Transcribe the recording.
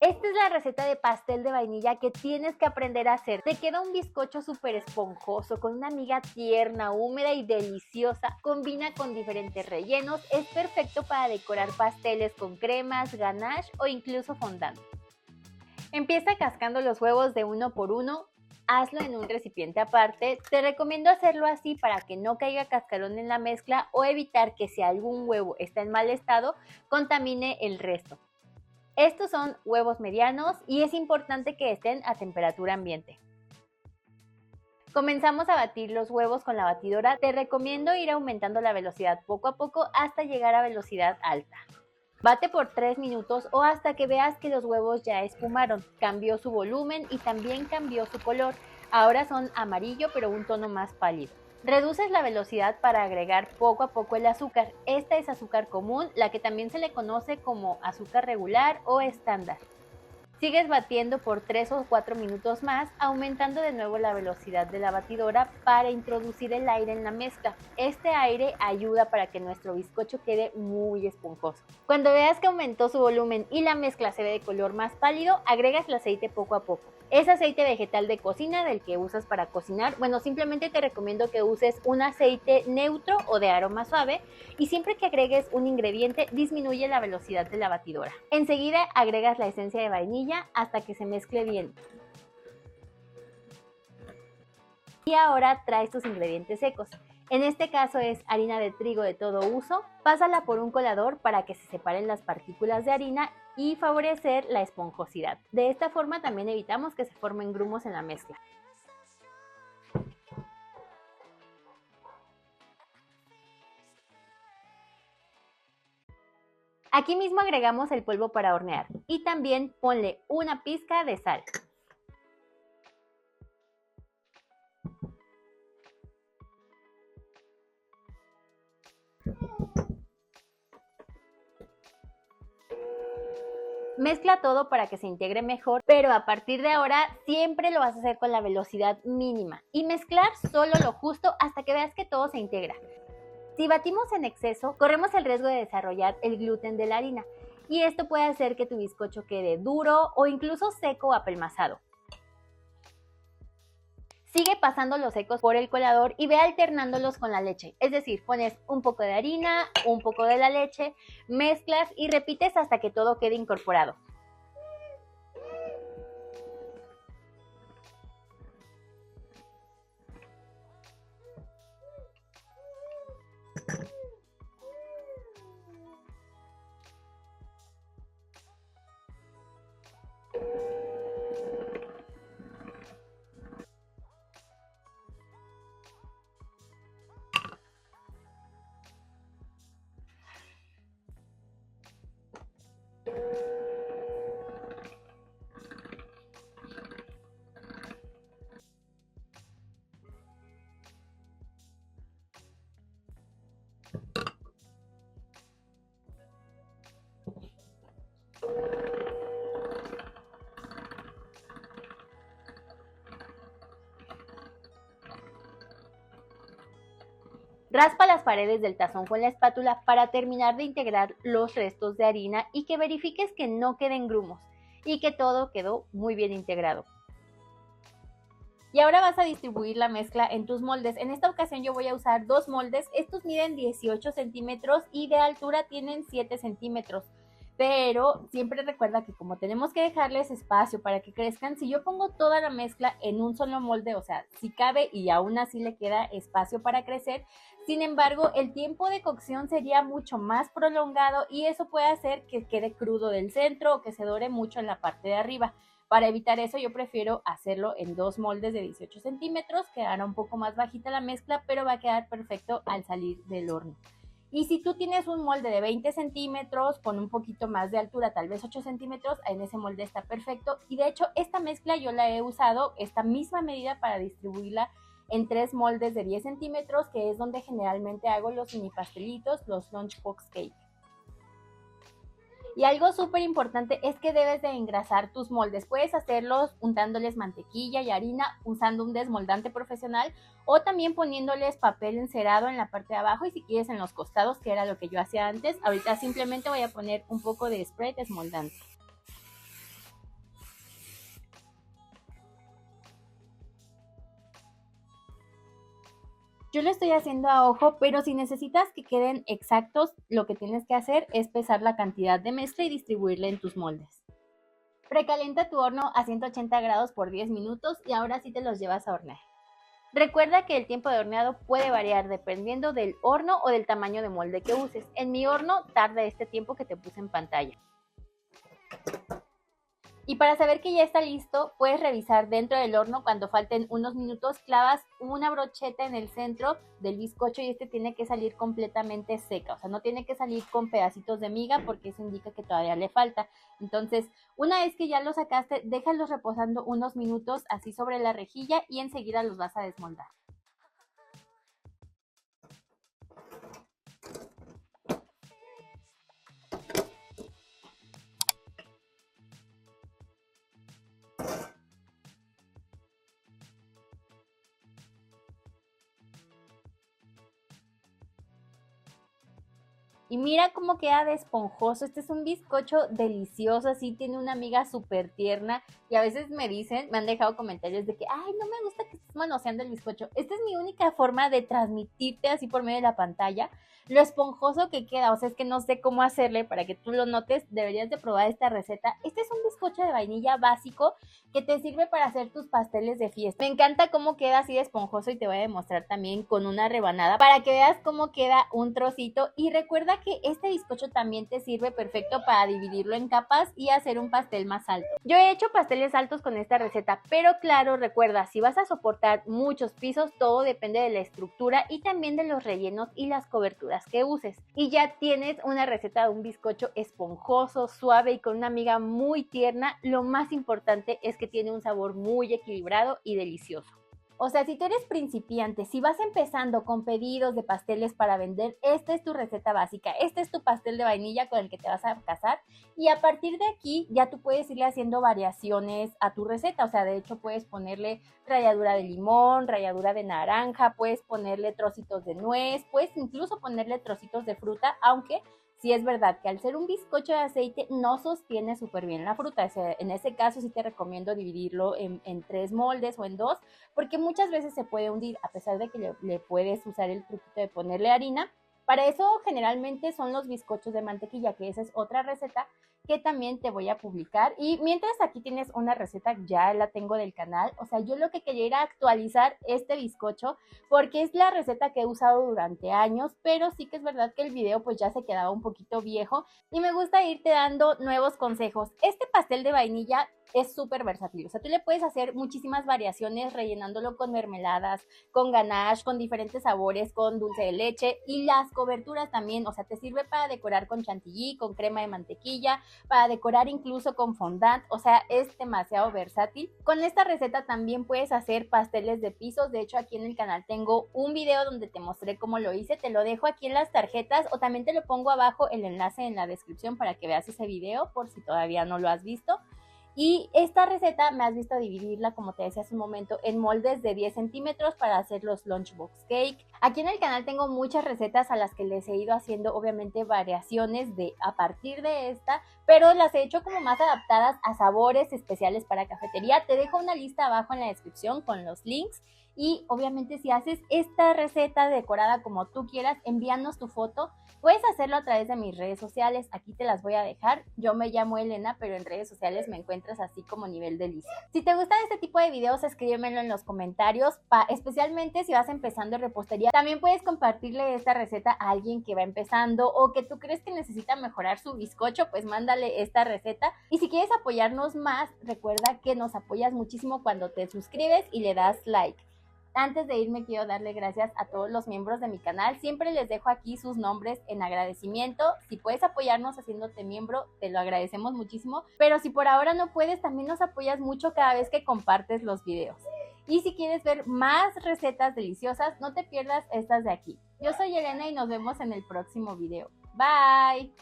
Esta es la receta de pastel de vainilla que tienes que aprender a hacer. Te queda un bizcocho súper esponjoso, con una miga tierna, húmeda y deliciosa. Combina con diferentes rellenos. Es perfecto para decorar pasteles con cremas, ganache o incluso fondant. Empieza cascando los huevos de uno por uno. Hazlo en un recipiente aparte. Te recomiendo hacerlo así para que no caiga cascarón en la mezcla o evitar que si algún huevo está en mal estado, contamine el resto. Estos son huevos medianos y es importante que estén a temperatura ambiente. Comenzamos a batir los huevos con la batidora. Te recomiendo ir aumentando la velocidad poco a poco hasta llegar a velocidad alta. Bate por 3 minutos o hasta que veas que los huevos ya espumaron, cambió su volumen y también cambió su color. Ahora son amarillo pero un tono más pálido. Reduces la velocidad para agregar poco a poco el azúcar. Esta es azúcar común, la que también se le conoce como azúcar regular o estándar. Sigues batiendo por 3 o 4 minutos más, aumentando de nuevo la velocidad de la batidora para introducir el aire en la mezcla. Este aire ayuda para que nuestro bizcocho quede muy esponjoso. Cuando veas que aumentó su volumen y la mezcla se ve de color más pálido, agregas el aceite poco a poco. Es aceite vegetal de cocina del que usas para cocinar. Bueno, simplemente te recomiendo que uses un aceite neutro o de aroma suave y siempre que agregues un ingrediente disminuye la velocidad de la batidora. Enseguida agregas la esencia de vainilla hasta que se mezcle bien. Y ahora traes tus ingredientes secos. En este caso es harina de trigo de todo uso. Pásala por un colador para que se separen las partículas de harina y favorecer la esponjosidad. De esta forma también evitamos que se formen grumos en la mezcla. Aquí mismo agregamos el polvo para hornear y también ponle una pizca de sal. Mezcla todo para que se integre mejor, pero a partir de ahora siempre lo vas a hacer con la velocidad mínima y mezclar solo lo justo hasta que veas que todo se integra. Si batimos en exceso, corremos el riesgo de desarrollar el gluten de la harina y esto puede hacer que tu bizcocho quede duro o incluso seco o apelmazado. Sigue pasando los secos por el colador y ve alternándolos con la leche. Es decir, pones un poco de harina, un poco de la leche, mezclas y repites hasta que todo quede incorporado. Raspa las paredes del tazón con la espátula para terminar de integrar los restos de harina y que verifiques que no queden grumos y que todo quedó muy bien integrado. Y ahora vas a distribuir la mezcla en tus moldes. En esta ocasión yo voy a usar 2 moldes. Estos miden 18 centímetros y de altura tienen 7 centímetros. Pero siempre recuerda que como tenemos que dejarles espacio para que crezcan, si yo pongo toda la mezcla en un solo molde, o sea, si cabe y aún así le queda espacio para crecer, sin embargo, el tiempo de cocción sería mucho más prolongado y eso puede hacer que quede crudo del centro o que se dore mucho en la parte de arriba. Para evitar eso, yo prefiero hacerlo en 2 moldes de 18 centímetros, quedará un poco más bajita la mezcla, pero va a quedar perfecto al salir del horno. Y si tú tienes un molde de 20 centímetros con un poquito más de altura, tal vez 8 centímetros, en ese molde está perfecto. Y de hecho, esta mezcla yo la he usado, esta misma medida, para distribuirla en 3 moldes de 10 centímetros, que es donde generalmente hago los mini pastelitos, los lunchbox cake. Y algo súper importante es que debes de engrasar tus moldes. Puedes hacerlos untándoles mantequilla y harina, usando un desmoldante profesional o también poniéndoles papel encerado en la parte de abajo y si quieres en los costados, que era lo que yo hacía antes. Ahorita simplemente voy a poner un poco de spray desmoldante. Yo lo estoy haciendo a ojo, pero si necesitas que queden exactos, lo que tienes que hacer es pesar la cantidad de mezcla y distribuirla en tus moldes. Precalienta tu horno a 180 grados por 10 minutos y ahora sí te los llevas a hornear. Recuerda que el tiempo de horneado puede variar dependiendo del horno o del tamaño de molde que uses. En mi horno tarda este tiempo que te puse en pantalla. Y para saber que ya está listo, puedes revisar dentro del horno cuando falten unos minutos, clavas una brocheta en el centro del bizcocho y este tiene que salir completamente seca, o sea, no tiene que salir con pedacitos de miga porque eso indica que todavía le falta. Entonces, una vez que ya lo sacaste, déjalos reposando unos minutos así sobre la rejilla y enseguida los vas a desmoldar. Y mira cómo queda de esponjoso. Este es un bizcocho delicioso, así tiene una miga súper tierna. Y a veces me dicen, me han dejado comentarios de que, ay, no me gusta que estés manoseando el bizcocho. Esta es mi única forma de transmitirte así por medio de la pantalla lo esponjoso que queda. O sea, es que no sé cómo hacerle para que tú lo notes. Deberías de probar esta receta. Este es un bizcocho de vainilla básico que te sirve para hacer tus pasteles de fiesta. Me encanta cómo queda así de esponjoso y te voy a demostrar también con una rebanada para que veas cómo queda un trocito. Y recuerda que este bizcocho también te sirve perfecto para dividirlo en capas y hacer un pastel más alto. Yo he hecho pasteles altos con esta receta, pero claro, recuerda, si vas a soportar muchos pisos, todo depende de la estructura y también de los rellenos y las coberturas que uses. Y ya tienes una receta de un bizcocho esponjoso, suave y con una miga muy tierna. Lo más importante es que tiene un sabor muy equilibrado y delicioso. O sea, si tú eres principiante, si vas empezando con pedidos de pasteles para vender, esta es tu receta básica, este es tu pastel de vainilla con el que te vas a casar y a partir de aquí ya tú puedes irle haciendo variaciones a tu receta. O sea, de hecho puedes ponerle ralladura de limón, ralladura de naranja, puedes ponerle trocitos de nuez, puedes incluso ponerle trocitos de fruta, aunque sí es verdad que al ser un bizcocho de aceite no sostiene súper bien la fruta. O sea, en ese caso sí te recomiendo dividirlo en 3 moldes o en 2, porque muchas veces se puede hundir a pesar de que le puedes usar el truquito de ponerle harina. Para eso generalmente son los bizcochos de mantequilla, que esa es otra receta que también te voy a publicar. Y mientras aquí tienes una receta, ya la tengo del canal. O sea, yo lo que quería era actualizar este bizcocho porque es la receta que he usado durante años, pero sí que es verdad que el video pues ya se quedaba un poquito viejo y me gusta irte dando nuevos consejos. Este pastel de vainilla es súper versátil, o sea, tú le puedes hacer muchísimas variaciones rellenándolo con mermeladas, con ganache, con diferentes sabores, con dulce de leche y las coberturas también. O sea, te sirve para decorar con chantilly, con crema de mantequilla, para decorar incluso con fondant. O sea, es demasiado versátil. Con esta receta también puedes hacer pasteles de pisos. De hecho, aquí en el canal tengo un video donde te mostré cómo lo hice, te lo dejo aquí en las tarjetas o también te lo pongo abajo el enlace en la descripción para que veas ese video por si todavía no lo has visto. Y esta receta me has visto dividirla, como te decía hace un momento, en moldes de 10 centímetros para hacer los lunchbox cake. Aquí en el canal tengo muchas recetas a las que les he ido haciendo obviamente variaciones a partir de esta, pero las he hecho como más adaptadas a sabores especiales para cafetería. Te dejo una lista abajo en la descripción con los links. Y obviamente si haces esta receta decorada como tú quieras, envíanos tu foto. Puedes hacerlo a través de mis redes sociales, aquí te las voy a dejar. Yo me llamo Elena, pero en redes sociales me encuentras así como Nivel Delicia. Si te gusta este tipo de videos, escríbemelo en los comentarios, especialmente si vas empezando en repostería. También puedes compartirle esta receta a alguien que va empezando o que tú crees que necesita mejorar su bizcocho, pues mándale esta receta. Y si quieres apoyarnos más, recuerda que nos apoyas muchísimo cuando te suscribes y le das like. Antes de irme quiero darle gracias a todos los miembros de mi canal. Siempre les dejo aquí sus nombres en agradecimiento. Si puedes apoyarnos haciéndote miembro, te lo agradecemos muchísimo. Pero si por ahora no puedes, también nos apoyas mucho cada vez que compartes los videos. Y si quieres ver más recetas deliciosas, no te pierdas estas de aquí. Yo soy Elena y nos vemos en el próximo video. Bye.